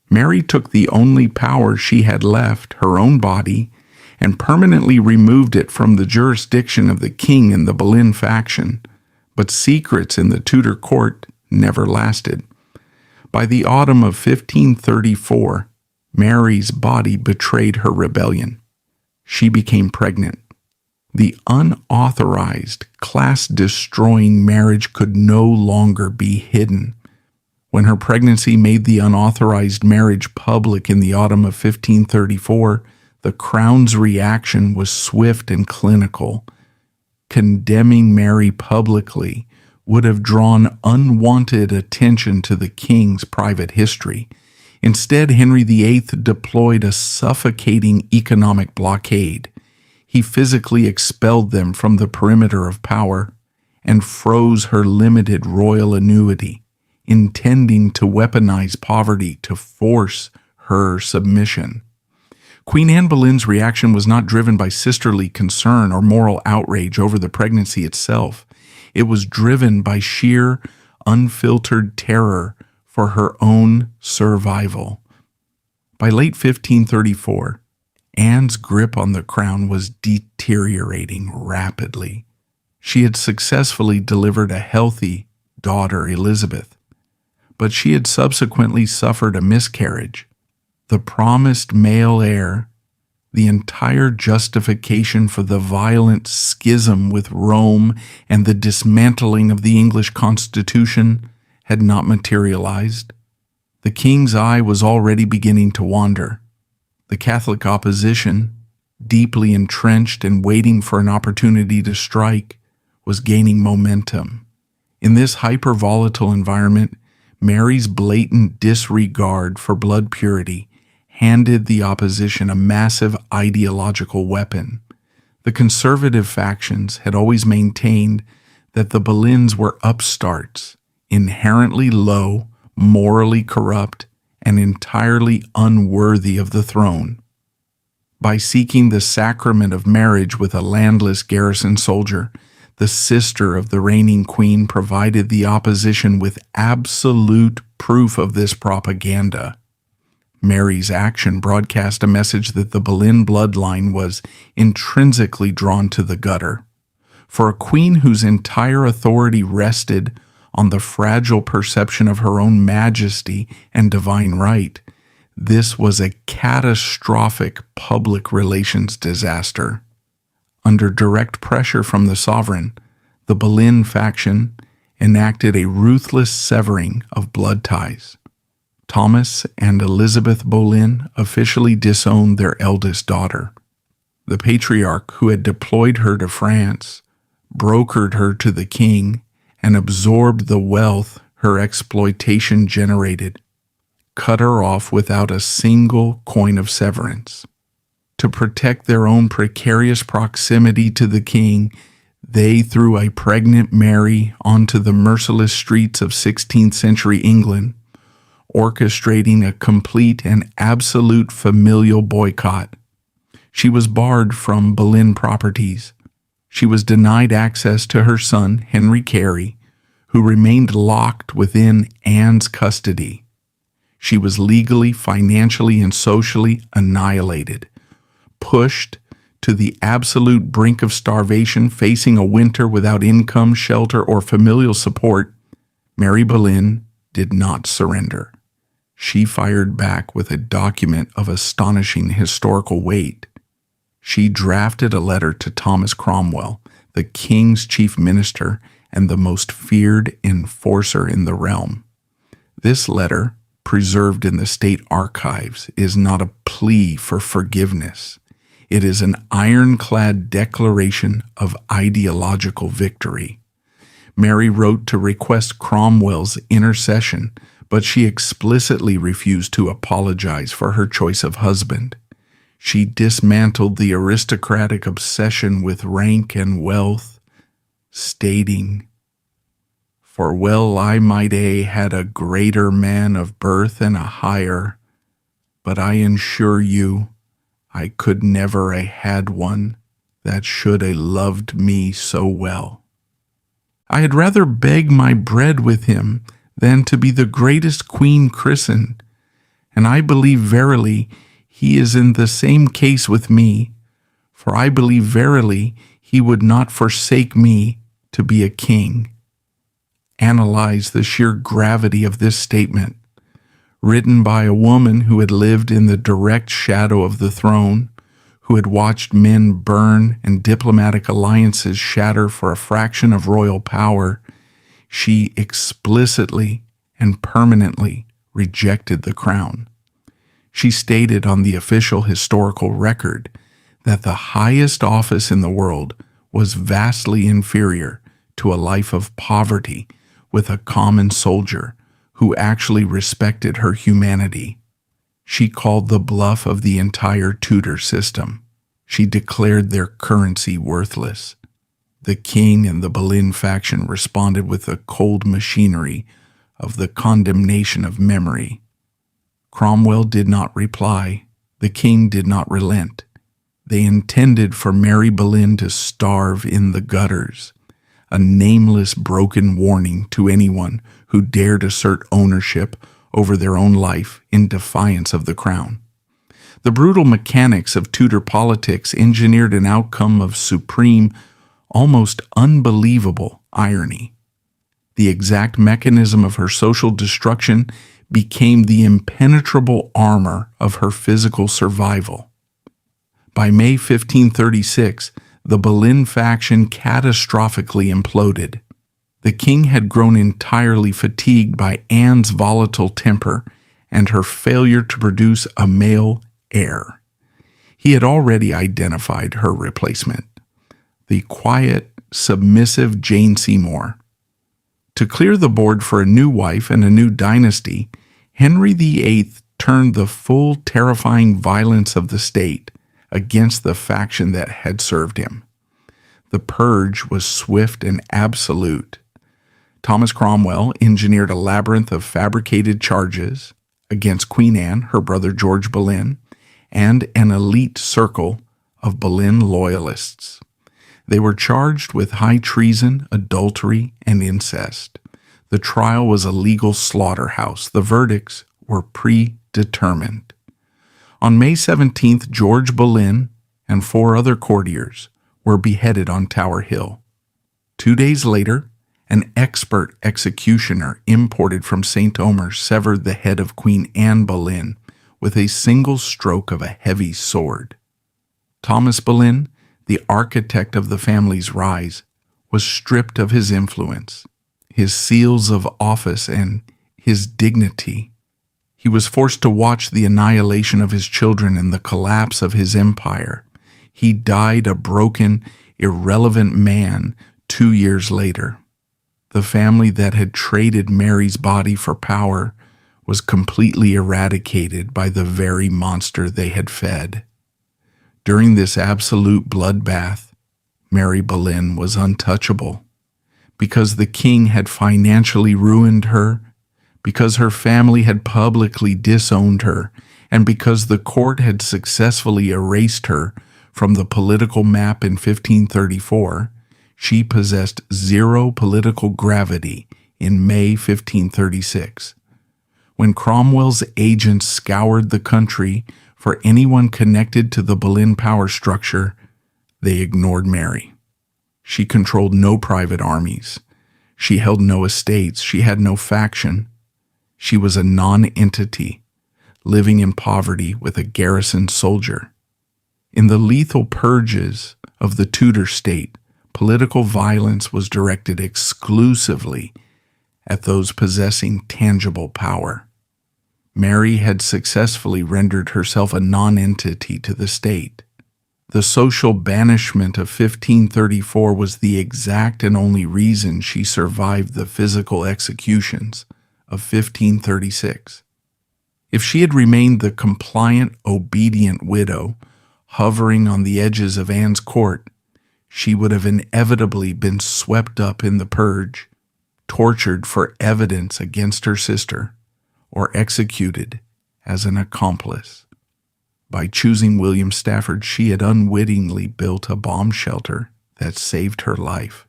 Mary took the only power she had left, her own body, and permanently removed it from the jurisdiction of the king and the Boleyn faction. But secrets in the Tudor court never lasted. By the autumn of 1534, Mary's body betrayed her rebellion. She became pregnant. The unauthorized, class-destroying marriage could no longer be hidden. When her pregnancy made the unauthorized marriage public in the autumn of 1534, the crown's reaction was swift and clinical. Condemning Mary publicly would have drawn unwanted attention to the king's private history. Instead, Henry VIII deployed a suffocating economic blockade. He physically expelled them from the perimeter of power and froze her limited royal annuity, intending to weaponize poverty to force her submission. Queen Anne Boleyn's reaction was not driven by sisterly concern or moral outrage over the pregnancy itself. It was driven by sheer, unfiltered terror for her own survival. By late 1534, Anne's grip on the crown was deteriorating rapidly. She had successfully delivered a healthy daughter, Elizabeth, but she had subsequently suffered a miscarriage. The promised male heir, the entire justification for the violent schism with Rome and the dismantling of the English Constitution, had not materialized. The king's eye was already beginning to wander. The Catholic opposition, deeply entrenched and waiting for an opportunity to strike, was gaining momentum. In this hyper-volatile environment, Mary's blatant disregard for blood purity handed the opposition a massive ideological weapon. The conservative factions had always maintained that the Boleyns were upstarts, inherently low, morally corrupt, and entirely unworthy of the throne. By seeking the sacrament of marriage with a landless garrison soldier, the sister of the reigning queen provided the opposition with absolute proof of this propaganda. Mary's action broadcast a message that the Boleyn bloodline was intrinsically drawn to the gutter. For a queen whose entire authority rested on the fragile perception of her own majesty and divine right, this was a catastrophic public relations disaster. Under direct pressure from the sovereign, the Boleyn faction enacted a ruthless severing of blood ties. Thomas and Elizabeth Boleyn officially disowned their eldest daughter. The patriarch who had deployed her to France brokered her to the king and absorbed the wealth her exploitation generated, cut her off without a single coin of severance. To protect their own precarious proximity to the king, they threw a pregnant Mary onto the merciless streets of 16th century England, orchestrating a complete and absolute familial boycott. She was barred from Boleyn properties. She was denied access to her son, Henry VIII, who remained locked within Anne's custody. She was legally, financially, and socially annihilated, pushed to the absolute brink of starvation, facing a winter without income, shelter, or familial support. Mary Boleyn did not surrender. She fired back with a document of astonishing historical weight. She drafted a letter to Thomas Cromwell, the king's chief minister and the most feared enforcer in the realm. This letter, preserved in the state archives, is not a plea for forgiveness. It is an ironclad declaration of ideological victory. Mary wrote to request Cromwell's intercession, but she explicitly refused to apologize for her choice of husband. She dismantled the aristocratic obsession with rank and wealth, stating, "For well I might had a greater man of birth and a higher, but I ensure you, I could never had one that should loved me so well. I had rather beg my bread with him than to be the greatest queen christened, and I believe verily he is in the same case with me, for I believe verily he would not forsake me to be a king." Analyze the sheer gravity of this statement, written by a woman who had lived in the direct shadow of the throne, who had watched men burn and diplomatic alliances shatter for a fraction of royal power. She explicitly and permanently rejected the crown. She stated on the official historical record that the highest office in the world was vastly inferior to a life of poverty with a common soldier who actually respected her humanity. She called the bluff of the entire Tudor system. She declared their currency worthless. The king and the Boleyn faction responded with the cold machinery of the condemnation of memory. Cromwell did not reply. The king did not relent. They intended for Mary Boleyn to starve in the gutters, a nameless broken warning to anyone who dared assert ownership over their own life in defiance of the crown. The brutal mechanics of Tudor politics engineered an outcome of supreme, almost unbelievable irony. The exact mechanism of her social destruction became the impenetrable armor of her physical survival. By May 1536, the Boleyn faction catastrophically imploded. The king had grown entirely fatigued by Anne's volatile temper and her failure to produce a male heir. He had already identified her replacement, the quiet, submissive Jane Seymour. To clear the board for a new wife and a new dynasty, Henry VIII turned the full terrifying violence of the state against the faction that had served him. The purge was swift and absolute. Thomas Cromwell engineered a labyrinth of fabricated charges against Queen Anne, her brother George Boleyn, and an elite circle of Boleyn loyalists. They were charged with high treason, adultery, and incest. The trial was a legal slaughterhouse. The verdicts were predetermined. On May 17th, George Boleyn and 4 other courtiers were beheaded on Tower Hill. 2 days later, an expert executioner imported from St. Omer severed the head of Queen Anne Boleyn with a single stroke of a heavy sword. Thomas Boleyn, the architect of the family's rise, was stripped of his influence, his seals of office, and his dignity. He was forced to watch the annihilation of his children and the collapse of his empire. He died a broken, irrelevant man 2 years later. The family that had traded Mary's body for power was completely eradicated by the very monster they had fed. During this absolute bloodbath, Mary Boleyn was untouchable. Because the king had financially ruined her, because her family had publicly disowned her, and because the court had successfully erased her from the political map in 1534, she possessed zero political gravity in May 1536. When Cromwell's agents scoured the country for anyone connected to the Boleyn power structure, they ignored Mary. She controlled no private armies. She held no estates. She had no faction. She was a non-entity, living in poverty with a garrison soldier. In the lethal purges of the Tudor state, political violence was directed exclusively at those possessing tangible power. Mary had successfully rendered herself a non-entity to the state. The social banishment of 1534 was the exact and only reason she survived the physical executions of 1536. If she had remained the compliant, obedient widow, hovering on the edges of Anne's court, she would have inevitably been swept up in the purge, tortured for evidence against her sister, or executed as an accomplice. By choosing William Stafford, she had unwittingly built a bomb shelter that saved her life.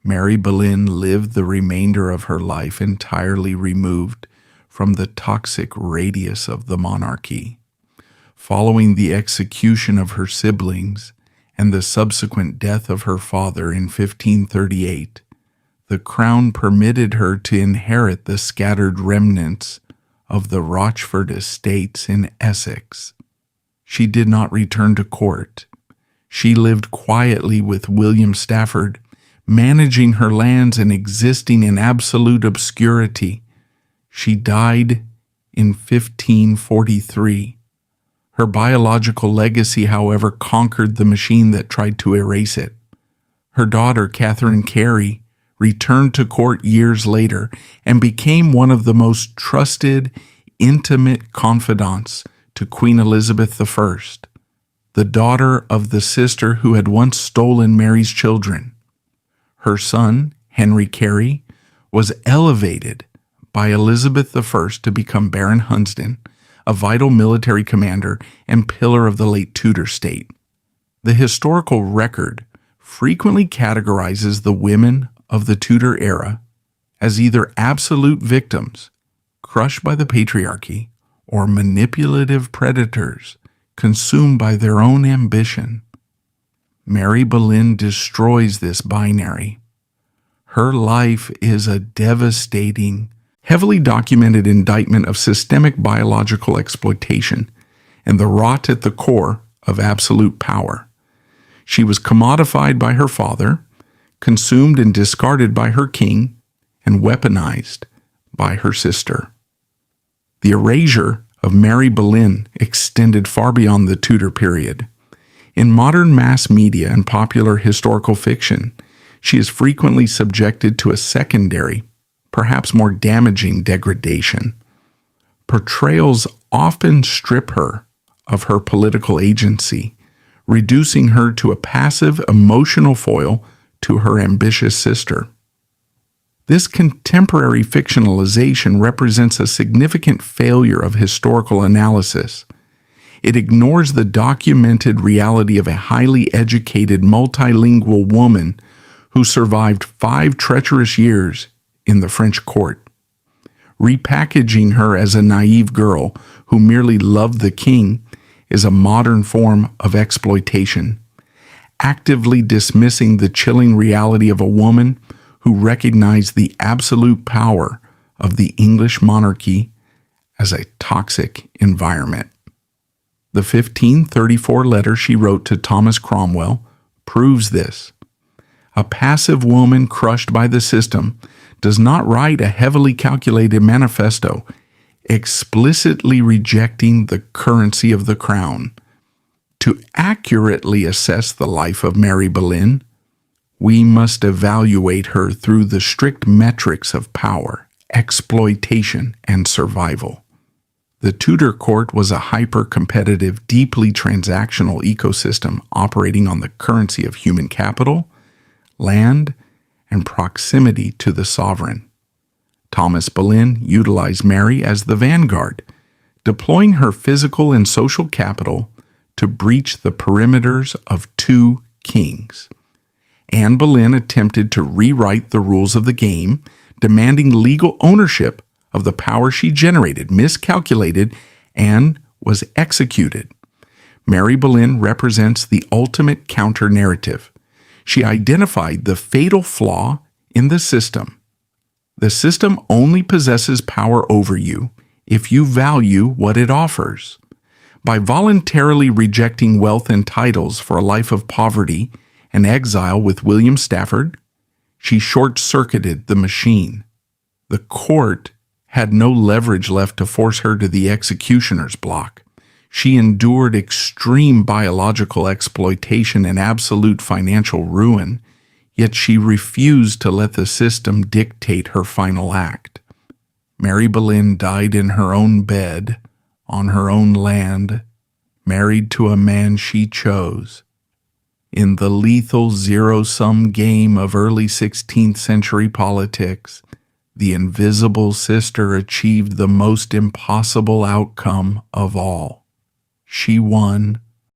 Mary Boleyn lived the remainder of her life entirely removed from the toxic radius of the monarchy. Following the execution of her siblings and the subsequent death of her father in 1538, the crown permitted her to inherit the scattered remnants of the Rochford estates in Essex. She did not return to court. She lived quietly with William Stafford, managing her lands and existing in absolute obscurity. She died in 1543. Her biological legacy, however, conquered the machine that tried to erase it. Her daughter, Catherine Carey, returned to court years later and became one of the most trusted, intimate confidants to Queen Elizabeth I, the daughter of the sister who had once stolen Mary's children. Her son, Henry Carey, was elevated by Elizabeth I to become Baron Hunsdon, a vital military commander and pillar of the late Tudor state. The historical record frequently categorizes the women of the Tudor era as either absolute victims, crushed by the patriarchy, or manipulative predators consumed by their own ambition. Mary Boleyn destroys this binary. Her life is a devastating, heavily documented indictment of systemic biological exploitation and the rot at the core of absolute power. She was commodified by her father, consumed and discarded by her king, and weaponized by her sister. The erasure of Mary Boleyn extended far beyond the Tudor period. In modern mass media and popular historical fiction, she is frequently subjected to a secondary, perhaps more damaging degradation. Portrayals often strip her of her political agency, reducing her to a passive emotional foil to her ambitious sister. This contemporary fictionalization represents a significant failure of historical analysis. It ignores the documented reality of a highly educated, multilingual woman who survived 5 treacherous years in the French court. Repackaging her as a naive girl who merely loved the king is a modern form of exploitation, actively dismissing the chilling reality of a woman who recognized the absolute power of the English monarchy as a toxic environment. The 1534 letter she wrote to Thomas Cromwell proves this. A passive woman crushed by the system does not write a heavily calculated manifesto explicitly rejecting the currency of the crown. To accurately assess the life of Mary Boleyn, we must evaluate her through the strict metrics of power, exploitation, and survival. The Tudor court was a hyper-competitive, deeply transactional ecosystem operating on the currency of human capital, land, and proximity to the sovereign. Thomas Boleyn utilized Mary as the vanguard, deploying her physical and social capital to breach the perimeters of 2 kings. Anne Boleyn attempted to rewrite the rules of the game, demanding legal ownership of the power she generated, miscalculated, and was executed. Mary Boleyn represents the ultimate counter-narrative. She identified the fatal flaw in the system. The system only possesses power over you if you value what it offers. By voluntarily rejecting wealth and titles for a life of poverty and exile with William Stafford, she short-circuited the machine. The court had no leverage left to force her to the executioner's block. She endured extreme biological exploitation and absolute financial ruin, yet she refused to let the system dictate her final act. Mary Boleyn died in her own bed, on her own land, married to a man she chose. In the lethal zero-sum game of early 16th century politics, the invisible sister achieved the most impossible outcome of all. She won